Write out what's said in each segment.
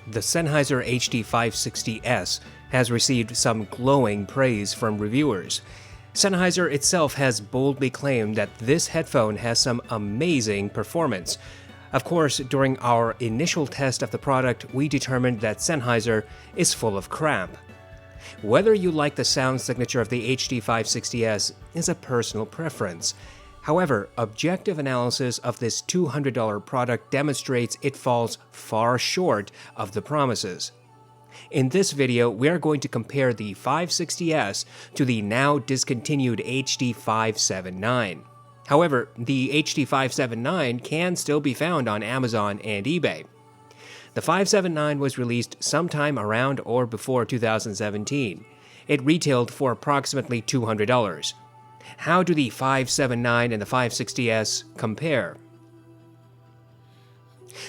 The Sennheiser HD560s has received some glowing praise from reviewers. Sennheiser itself has boldly claimed that this headphone has some amazing performance. Of course, during our initial test of the product, we determined that Sennheiser is full of crap. Whether you like the sound signature of the HD560s is a personal preference. However, objective analysis of this $200 product demonstrates it falls far short of the promises. In this video, we are going to compare the 560s to the now discontinued HD579. However, the HD579 can still be found on Amazon and eBay. The 579 was released sometime around or before 2017. It retailed for approximately $200. How do the 579 and the 560s compare?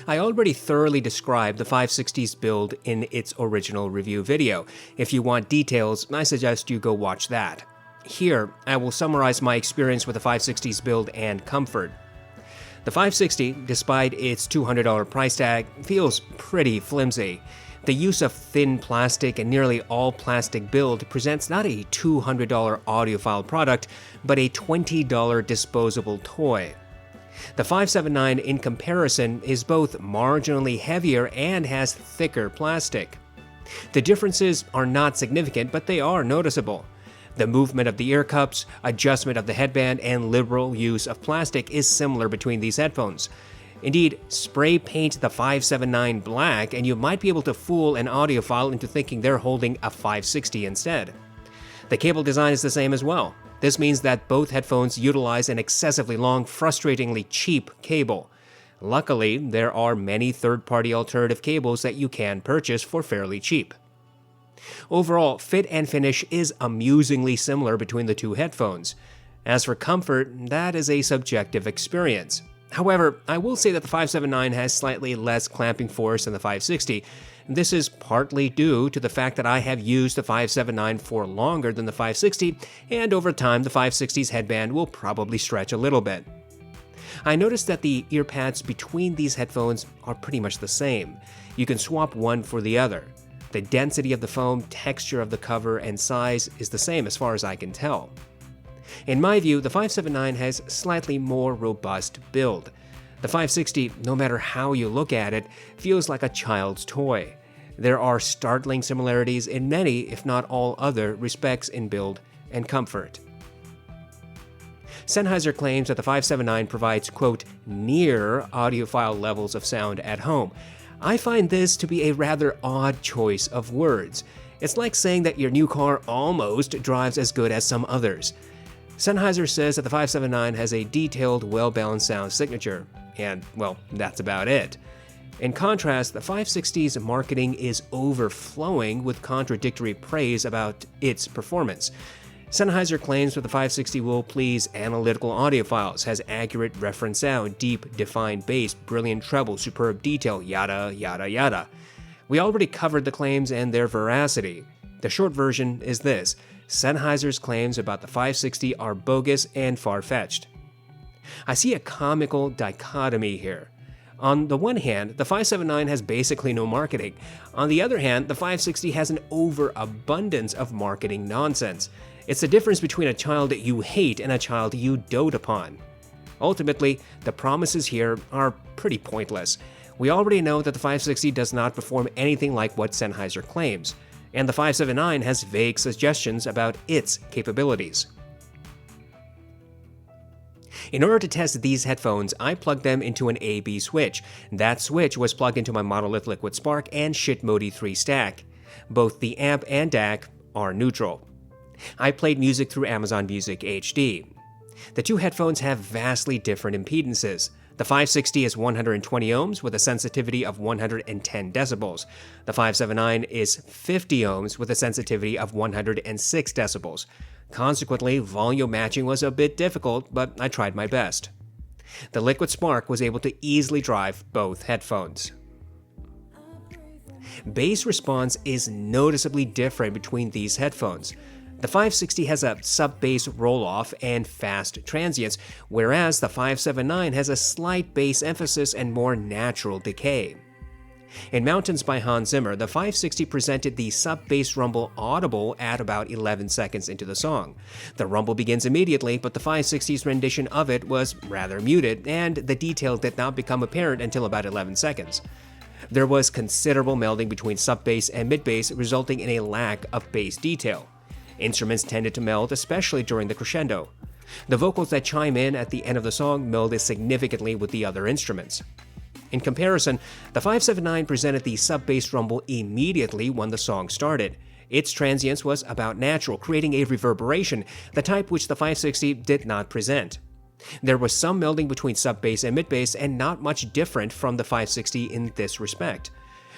I already thoroughly described the 560s build in its original review video. If you want details, I suggest you go watch that. Here, I will summarize my experience with the 560s build and comfort. The 560, despite its $200 price tag, feels pretty flimsy. The use of thin plastic and nearly all plastic build presents not a $200 audiophile product, but a $20 disposable toy. The 579 in comparison is both marginally heavier and has thicker plastic. The differences are not significant, but they are noticeable. The movement of the ear cups, adjustment of the headband, and liberal use of plastic is similar between these headphones. Indeed, spray paint the 579 black and you might be able to fool an audiophile into thinking they're holding a 560 instead. The cable design is the same as well. This means that both headphones utilize an excessively long, frustratingly cheap cable. Luckily, there are many third-party alternative cables that you can purchase for fairly cheap. Overall, fit and finish is amusingly similar between the two headphones. As for comfort, that is a subjective experience. However, I will say that the 579 has slightly less clamping force than the 560. This is partly due to the fact that I have used the 579 for longer than the 560, and over time the 560's headband will probably stretch a little bit. I noticed that the ear pads between these headphones are pretty much the same. You can swap one for the other. The density of the foam, texture of the cover, and size is the same as far as I can tell. In my view, the 579 has slightly more robust build. The 560, no matter how you look at it, feels like a child's toy. There are startling similarities in many, if not all other, respects in build and comfort. Sennheiser claims that the 579 provides, quote, near audiophile levels of sound at home. I find this to be a rather odd choice of words. It's like saying that your new car almost drives as good as some others. Sennheiser says that the 579 has a detailed, well-balanced sound signature, and, well, that's about it. In contrast, the 560's marketing is overflowing with contradictory praise about its performance. Sennheiser claims that the 560 will please analytical audiophiles, has accurate reference sound, deep, defined bass, brilliant treble, superb detail, yada, yada, yada. We already covered the claims and their veracity. The short version is this: Sennheiser's claims about the 560 are bogus and far-fetched. I see a comical dichotomy here. On the one hand, the 579 has basically no marketing. On the other hand, the 560 has an overabundance of marketing nonsense. It's the difference between a child that you hate and a child you dote upon. Ultimately, the promises here are pretty pointless. We already know that the 560 does not perform anything like what Sennheiser claims, and the 579 has vague suggestions about its capabilities. In order to test these headphones, I plugged them into an A/B switch. That switch was plugged into my Monolith Liquid Spark and Shitmodi 3 stack. Both the amp and DAC are neutral. I played music through Amazon Music HD. The two headphones have vastly different impedances. The 560 is 120 ohms with a sensitivity of 110 decibels. The 579 is 50 ohms with a sensitivity of 106 decibels. Consequently, volume matching was a bit difficult, but I tried my best. The Liquid Spark was able to easily drive both headphones. Bass response is noticeably different between these headphones. The 560 has a sub-bass roll-off and fast transients, whereas the 579 has a slight bass emphasis and more natural decay. In Mountains by Hans Zimmer, the 560 presented the sub-bass rumble audible at about 11 seconds into the song. The rumble begins immediately, but the 560's rendition of it was rather muted, and the detail did not become apparent until about 11 seconds. There was considerable melding between sub-bass and mid-bass, resulting in a lack of bass detail. Instruments tended to meld, especially during the crescendo. The vocals that chime in at the end of the song melded significantly with the other instruments. In comparison, the 579 presented the sub-bass rumble immediately when the song started. Its transience was about natural, creating a reverberation, the type which the 560 did not present. There was some melding between sub-bass and mid-bass, and not much different from the 560 in this respect.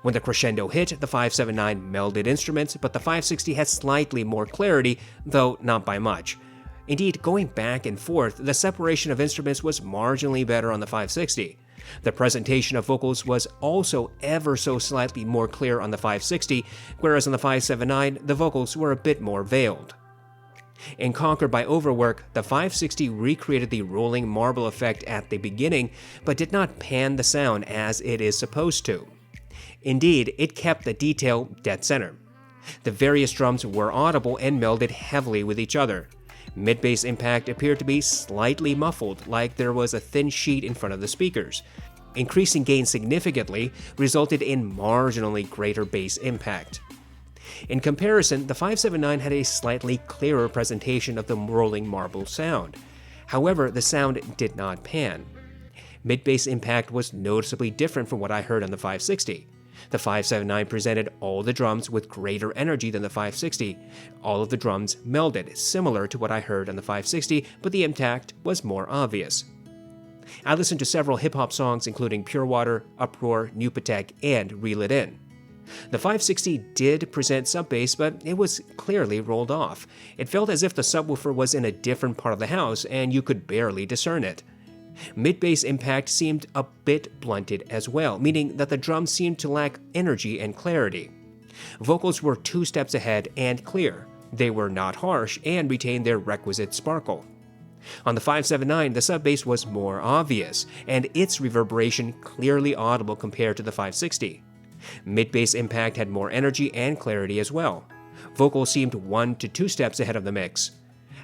When the crescendo hit, the 579 melded instruments, but the 560 had slightly more clarity, though not by much. Indeed, going back and forth, the separation of instruments was marginally better on the 560. The presentation of vocals was also ever so slightly more clear on the 560, whereas on the 579, the vocals were a bit more veiled. In Conquered by Overwork, the 560 recreated the rolling marble effect at the beginning, but did not pan the sound as it is supposed to. Indeed, it kept the detail dead center. The various drums were audible and melded heavily with each other. Mid-bass impact appeared to be slightly muffled, like there was a thin sheet in front of the speakers. Increasing gain significantly resulted in marginally greater bass impact. In comparison, the 579 had a slightly clearer presentation of the rolling marble sound. However, the sound did not pan. Mid-bass impact was noticeably different from what I heard on the 560. The 579 presented all the drums with greater energy than the 560. All of the drums melded, similar to what I heard on the 560, but the impact was more obvious. I listened to several hip-hop songs including Pure Water, Uproar, New Patek, and Reel It In. The 560 did present sub-bass, but it was clearly rolled off. It felt as if the subwoofer was in a different part of the house and you could barely discern it. Mid-bass impact seemed a bit blunted as well, meaning that the drums seemed to lack energy and clarity. Vocals were 2 steps ahead and clear. They were not harsh and retained their requisite sparkle. On the 579, the sub-bass was more obvious, and its reverberation clearly audible compared to the 560. Mid-bass impact had more energy and clarity as well. Vocals seemed 1 to 2 steps ahead of the mix.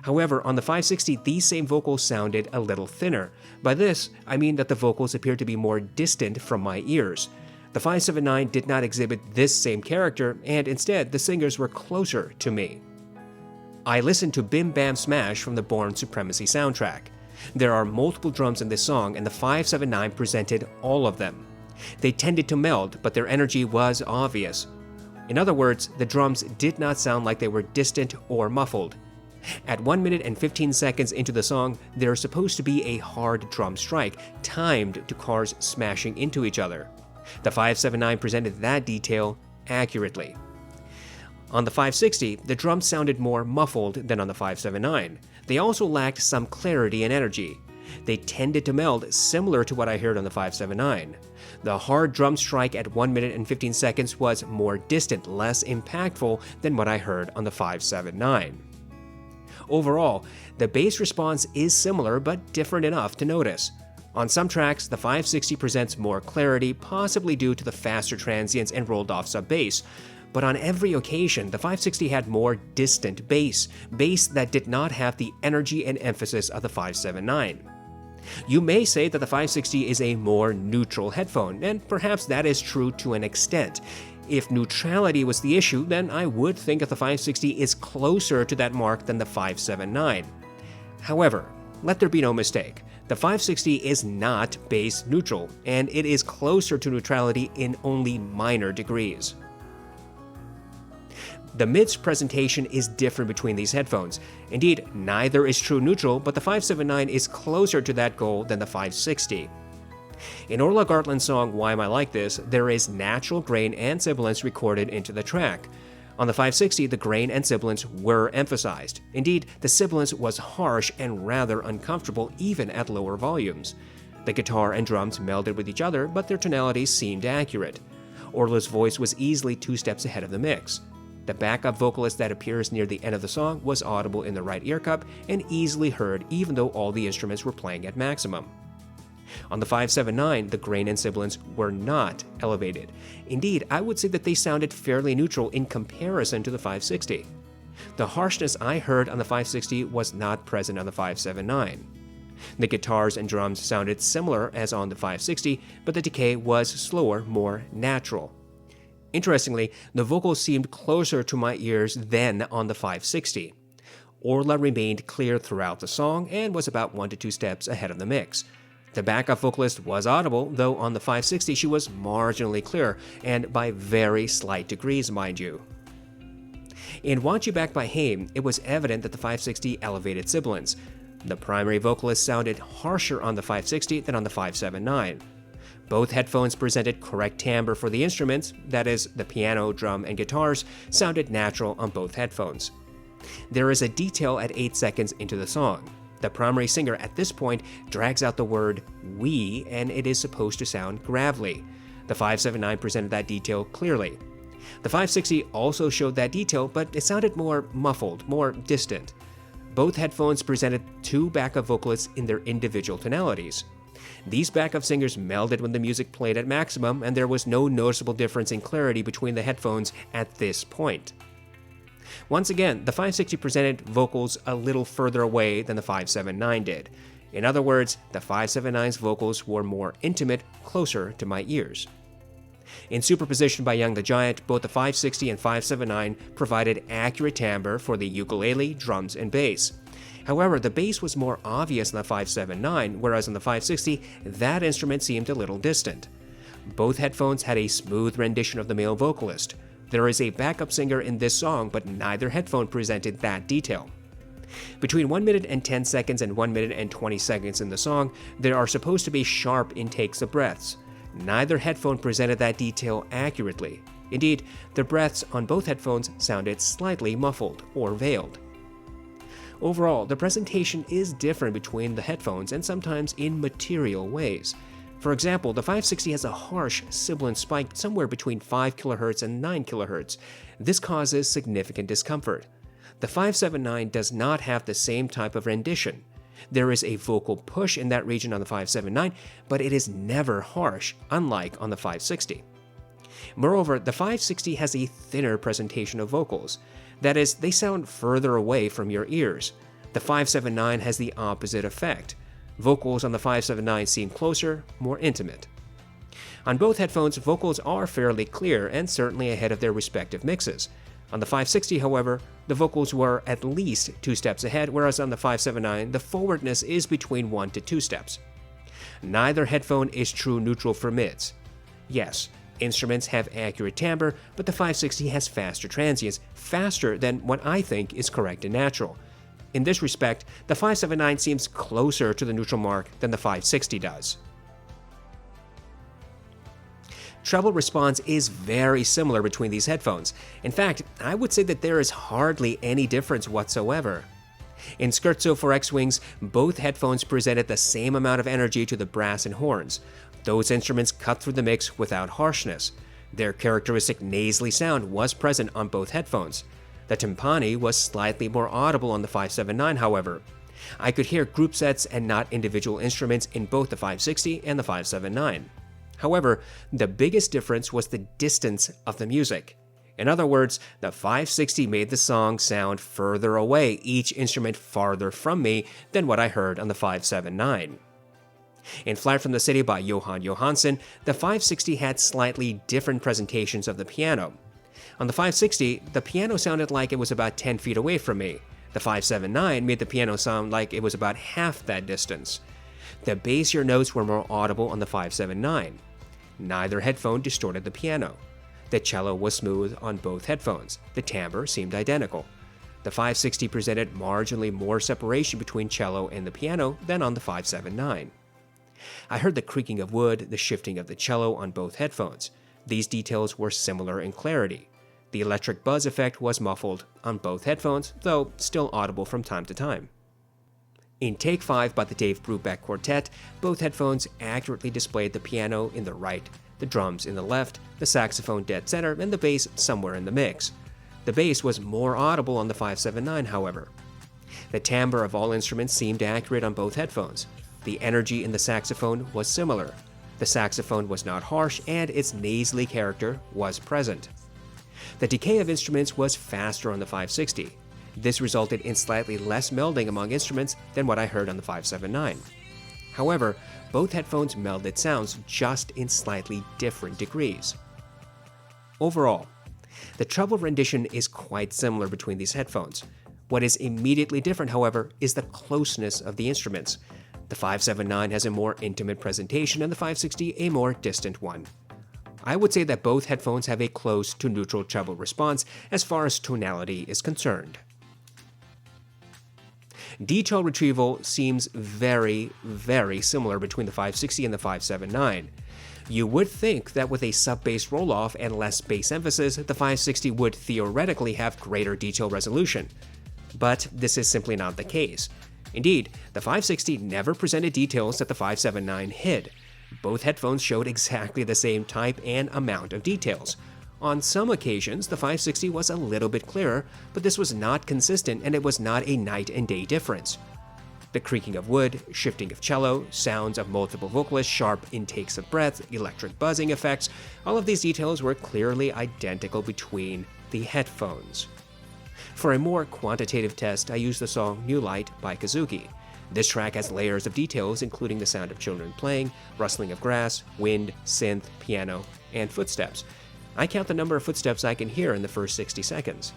However, on the 560, these same vocals sounded a little thinner. By this, I mean that the vocals appeared to be more distant from my ears. The 579 did not exhibit this same character, and instead, the singers were closer to me. I listened to Bim Bam Smash from the Bourne Supremacy soundtrack. There are multiple drums in this song, and the 579 presented all of them. They tended to meld, but their energy was obvious. In other words, the drums did not sound like they were distant or muffled. At 1 minute and 15 seconds into the song, there is supposed to be a hard drum strike, timed to cars smashing into each other. The 579 presented that detail accurately. On the 560, the drums sounded more muffled than on the 579. They also lacked some clarity and energy. They tended to meld, similar to what I heard on the 579. The hard drum strike at 1 minute and 15 seconds was more distant, less impactful than what I heard on the 579. Overall, the bass response is similar but different enough to notice. On some tracks, the 560 presents more clarity, possibly due to the faster transients and rolled off sub-bass, but on every occasion, the 560 had more distant bass that did not have the energy and emphasis of the 579. You may say that the 560 is a more neutral headphone, and perhaps that is true to an extent. If neutrality was the issue, then I would think that the 560 is closer to that mark than the 579. However, let there be no mistake, the 560 is not bass neutral, and it is closer to neutrality in only minor degrees. The mid's presentation is different between these headphones. Indeed, neither is true neutral, but the 579 is closer to that goal than the 560. In Orla Gartland's song Why Am I Like This, there is natural grain and sibilance recorded into the track. On the 560, the grain and sibilance were emphasized. Indeed, the sibilance was harsh and rather uncomfortable even at lower volumes. The guitar and drums melded with each other, but their tonalities seemed accurate. Orla's voice was easily 2 steps ahead of the mix. The backup vocalist that appears near the end of the song was audible in the right ear cup and easily heard even though all the instruments were playing at maximum. On the 579, the grain and sibilance were not elevated. Indeed, I would say that they sounded fairly neutral in comparison to the 560. The harshness I heard on the 560 was not present on the 579. The guitars and drums sounded similar as on the 560, but the decay was slower, more natural. Interestingly, the vocals seemed closer to my ears than on the 560. Orla remained clear throughout the song and was about 1 to 2 steps ahead of the mix. The backup vocalist was audible, though on the 560 she was marginally clear, and by very slight degrees, mind you. In Want You Back by Haim, it was evident that the 560 elevated sibilance. The primary vocalist sounded harsher on the 560 than on the 579. Both headphones presented correct timbre for the instruments, that is, the piano, drum, and guitars sounded natural on both headphones. There is a detail at 8 seconds into the song. The primary singer at this point drags out the word "we" and it is supposed to sound gravelly. The 579 presented that detail clearly. The 560 also showed that detail, but it sounded more muffled, more distant. Both headphones presented 2 backup vocalists in their individual tonalities. These backup singers melded when the music played at maximum, and there was no noticeable difference in clarity between the headphones at this point. Once again, the 560 presented vocals a little further away than the 579 did. In other words, the 579's vocals were more intimate, closer to my ears. In superposition by Young the Giant, both the 560 and 579 provided accurate timbre for the ukulele, drums, and bass. However, the bass was more obvious in the 579, whereas in the 560, that instrument seemed a little distant. Both headphones had a smooth rendition of the male vocalist. There is a backup singer in this song, but neither headphone presented that detail. Between 1 minute and 10 seconds and 1 minute and 20 seconds in the song, there are supposed to be sharp intakes of breaths. Neither headphone presented that detail accurately. Indeed, the breaths on both headphones sounded slightly muffled or veiled. Overall, the presentation is different between the headphones and sometimes in material ways. For example, the 560 has a harsh sibilant spike somewhere between 5 kHz and 9 kHz. This causes significant discomfort. The 579 does not have the same type of rendition. There is a vocal push in that region on the 579, but it is never harsh, unlike on the 560. Moreover, the 560 has a thinner presentation of vocals. That is, they sound further away from your ears. The 579 has the opposite effect. Vocals on the 579 seem closer, more intimate. On both headphones, vocals are fairly clear and certainly ahead of their respective mixes. On the 560, however, the vocals were at least 2 steps ahead, whereas on the 579, the forwardness is between 1 to 2 steps. Neither headphone is true neutral for mids. Yes, instruments have accurate timbre, but the 560 has faster transients, faster than what I think is correct and natural. In this respect, the 579 seems closer to the neutral mark than the 560 does. Treble response is very similar between these headphones. In fact, I would say that there is hardly any difference whatsoever. In Scherzo for X-Wings, both headphones presented the same amount of energy to the brass and horns. Those instruments cut through the mix without harshness. Their characteristic nasally sound was present on both headphones. The timpani was slightly more audible on the 579, however. I could hear group sets and not individual instruments in both the 560 and the 579. However, the biggest difference was the distance of the music. In other words, the 560 made the song sound further away, each instrument farther from me, than what I heard on the 579. In Flight from the City by Johan Johansson, the 560 had slightly different presentations of the piano. On the 560, the piano sounded like it was about 10 feet away from me. The 579 made the piano sound like it was about half that distance. The bassier notes were more audible on the 579. Neither headphone distorted the piano. The cello was smooth on both headphones. The timbre seemed identical. The 560 presented marginally more separation between cello and the piano than on the 579. I heard the creaking of wood, the shifting of the cello on both headphones. These details were similar in clarity. The electric buzz effect was muffled on both headphones, though still audible from time to time. In Take 5 by the Dave Brubeck Quartet, both headphones accurately displayed the piano in the right, the drums in the left, the saxophone dead center, and the bass somewhere in the mix. The bass was more audible on the 579, however. The timbre of all instruments seemed accurate on both headphones. The energy in the saxophone was similar. The saxophone was not harsh and its nasally character was present. The decay of instruments was faster on the 560. This resulted in slightly less melding among instruments than what I heard on the 579. However, both headphones melded sounds just in slightly different degrees. Overall, the treble rendition is quite similar between these headphones. What is immediately different, however, is the closeness of the instruments. The 579 has a more intimate presentation and the 560 a more distant one. I would say that both headphones have a close to neutral treble response as far as tonality is concerned. Detail retrieval seems very, very similar between the 560 and the 579. You would think that with a sub-bass roll-off and less bass emphasis, the 560 would theoretically have greater detail resolution. But this is simply not the case. Indeed, the 560 never presented details that the 579 hid. Both headphones showed exactly the same type and amount of details. On some occasions, the 560 was a little bit clearer, but this was not consistent and it was not a night and day difference. The creaking of wood, shifting of cello, sounds of multiple vocalists, sharp intakes of breath, electric buzzing effects, all of these details were clearly identical between the headphones. For a more quantitative test, I used the song New Light by Kazuki. This track has layers of details including the sound of children playing, rustling of grass, wind, synth, piano, and footsteps. I count the number of footsteps I can hear in the first 60 seconds.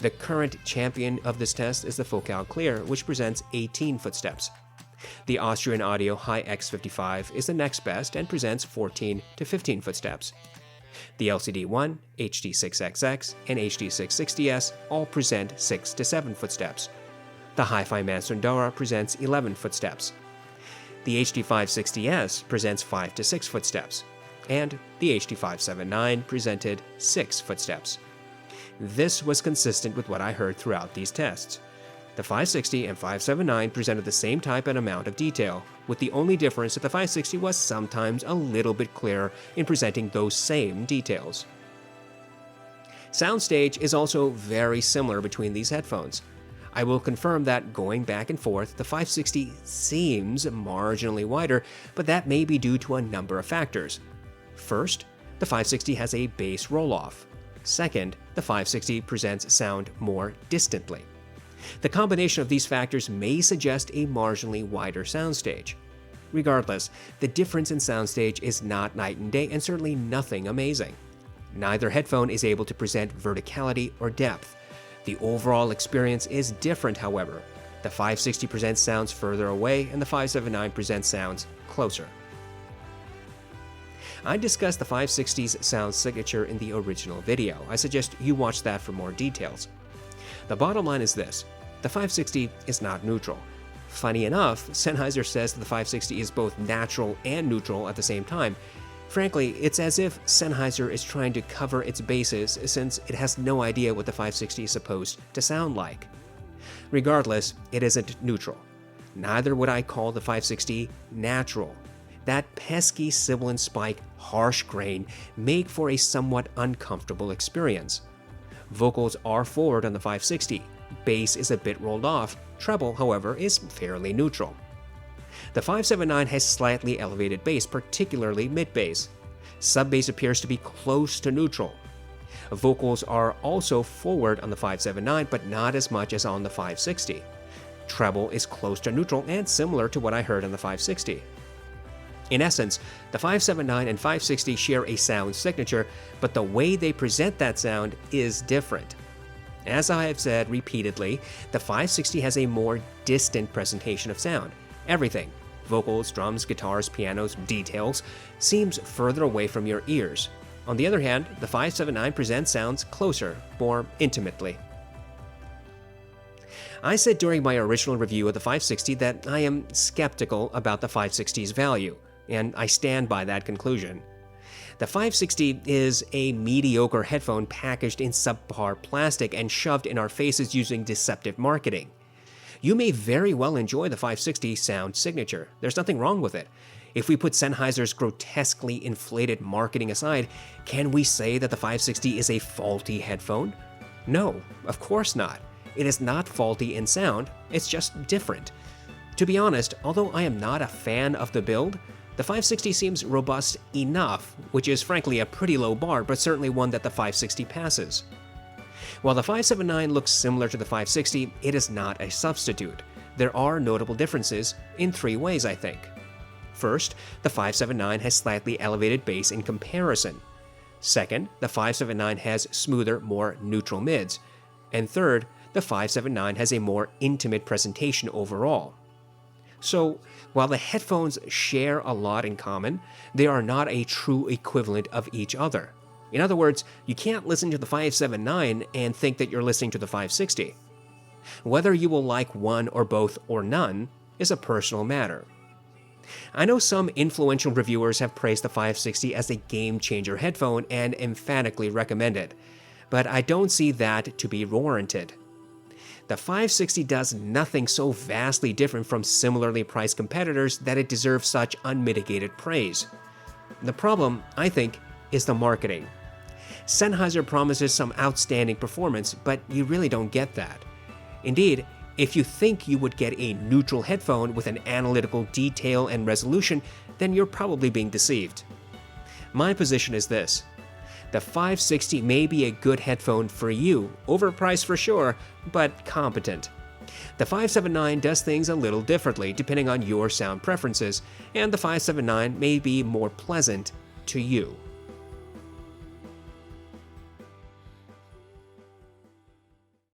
The current champion of this test is the Focal Clear, which presents 18 footsteps. The Austrian Audio Hi-X55 is the next best and presents 14 to 15 footsteps. The LCD-1, HD560s, and HD560s all present 6 to 7 footsteps. The hifi Mansundara presents 11 footsteps. The HD560s presents 5 to 6 footsteps. And the HD579 presented 6 footsteps. This was consistent with what I heard throughout these tests. The 560 and 579 presented the same type and amount of detail, with the only difference that the 560 was sometimes a little bit clearer in presenting those same details. Soundstage is also very similar between these headphones. I will confirm that going back and forth, the 560 seems marginally wider, but that may be due to a number of factors. First, the 560 has a bass roll-off. Second, the 560 presents sound more distantly. The combination of these factors may suggest a marginally wider soundstage. Regardless, the difference in soundstage is not night and day and certainly nothing amazing. Neither headphone is able to present verticality or depth. The overall experience is different, however. The 560 presents sounds further away and the 579 presents sounds closer. I discussed the 560's sound signature in the original video. I suggest you watch that for more details. The bottom line is this: the 560 is not neutral. Funny enough, Sennheiser says that the 560 is both natural and neutral at the same time. Frankly, it's as if Sennheiser is trying to cover its bases since it has no idea what the 560 is supposed to sound like. Regardless, it isn't neutral. Neither would I call the 560 natural. That pesky sibilant spike, harsh grain, make for a somewhat uncomfortable experience. Vocals are forward on the 560, bass is a bit rolled off, treble, however, is fairly neutral. The 579 has slightly elevated bass, particularly mid-bass. Sub-bass appears to be close to neutral. Vocals are also forward on the 579, but not as much as on the 560. Treble is close to neutral and similar to what I heard on the 560. In essence, the 579 and 560 share a sound signature, but the way they present that sound is different. As I have said repeatedly, the 560 has a more distant presentation of sound. Everything, vocals, drums, guitars, pianos, details, seems further away from your ears. On the other hand, the 579 presents sounds closer, more intimately. I said during my original review of the 560 that I am skeptical about the 560's value, and I stand by that conclusion. The 560 is a mediocre headphone packaged in subpar plastic and shoved in our faces using deceptive marketing. You may very well enjoy the 560 sound signature. There's nothing wrong with it. If we put Sennheiser's grotesquely inflated marketing aside, can we say that the 560 is a faulty headphone? No, of course not. It is not faulty in sound, it's just different. To be honest, although I am not a fan of the build, the 560 seems robust enough, which is frankly a pretty low bar, but certainly one that the 560 passes. While the 579 looks similar to the 560, it is not a substitute. There are notable differences in 3 ways, I think. First, the 579 has slightly elevated bass in comparison. Second, the 579 has smoother, more neutral mids. And third, the 579 has a more intimate presentation overall. So, while the headphones share a lot in common, they are not a true equivalent of each other. In other words, you can't listen to the 579 and think that you're listening to the 560. Whether you will like one or both or none is a personal matter. I know some influential reviewers have praised the 560 as a game-changer headphone and emphatically recommend it, but I don't see that to be warranted. The 560 does nothing so vastly different from similarly priced competitors that it deserves such unmitigated praise. The problem, I think, is the marketing. Sennheiser promises some outstanding performance, but you really don't get that. Indeed, if you think you would get a neutral headphone with an analytical detail and resolution, then you're probably being deceived. My position is this. The 560 may be a good headphone for you, overpriced for sure, but competent. The 579 does things a little differently depending on your sound preferences, and the 579 may be more pleasant to you.